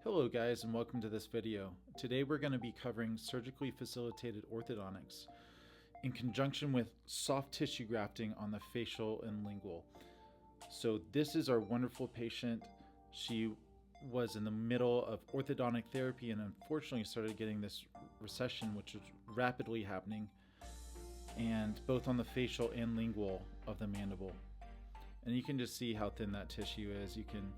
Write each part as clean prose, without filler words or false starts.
Hello guys, and welcome to this video. Today we're going to be covering surgically facilitated orthodontics in conjunction with soft tissue grafting on the facial and lingual. So this is our wonderful patient. She was in the middle of orthodontic therapy and unfortunately started getting this recession, which was rapidly happening, and both on the facial and lingual of the mandible. And you can just see how thin that tissue is. You can,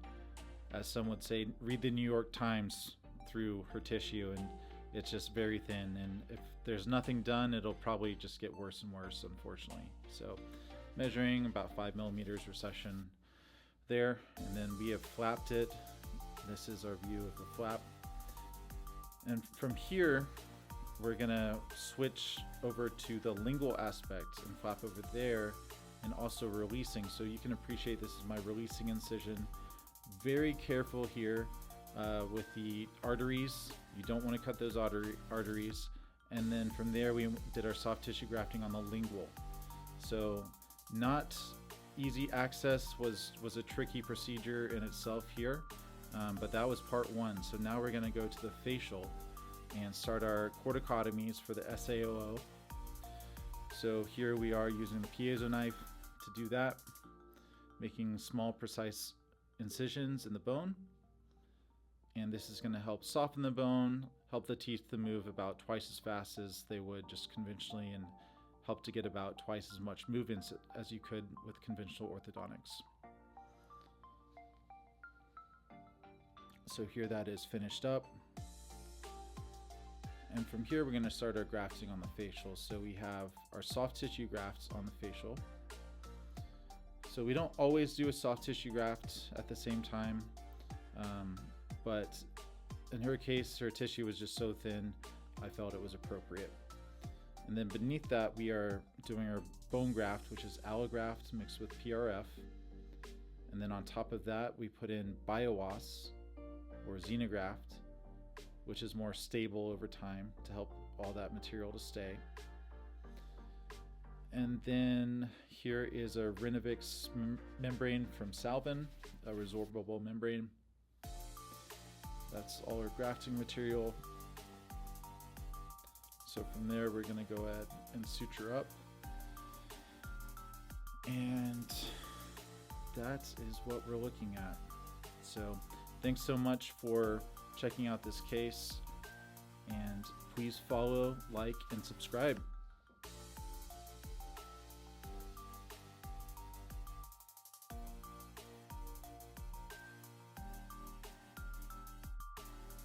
as some would say, read the New York Times through her tissue, and it's just very thin, and if there's nothing done, it'll probably just get worse and worse, unfortunately. So measuring about 5 millimeters recession there, and then we have flapped it. This is our view of the flap, and from here we're gonna switch over to the lingual aspect and flap over there, and also releasing. So you can appreciate this is my releasing incision. Very careful here with the arteries. You don't want to cut those arteries. And then from there we did our soft tissue grafting on the lingual. So not easy access, was a tricky procedure in itself here, but that was part one. So now we're going to go to the facial and start our corticotomies for the SAOO. So here we are using the piezo knife to do that, making small precise incisions in the bone, and this is going to help soften the bone, help the teeth to move about twice as fast as they would just conventionally, and help to get about twice as much movement as you could with conventional orthodontics. So here that is finished up, and from here we're going to start our grafting on the facial. So we have our soft tissue grafts on the facial. So we don't always do a soft tissue graft at the same time, but in her case, her tissue was just so thin, I felt it was appropriate. And then beneath that, we are doing our bone graft, which is allograft mixed with PRF. And then on top of that, we put in BioOss or xenograft, which is more stable over time to help all that material to stay. And then here is a Renovix membrane from Salvin, a resorbable membrane. That's all our grafting material. So from there, we're going to go ahead and suture up. And that is what we're looking at. So thanks so much for checking out this case, and please follow, like, and subscribe.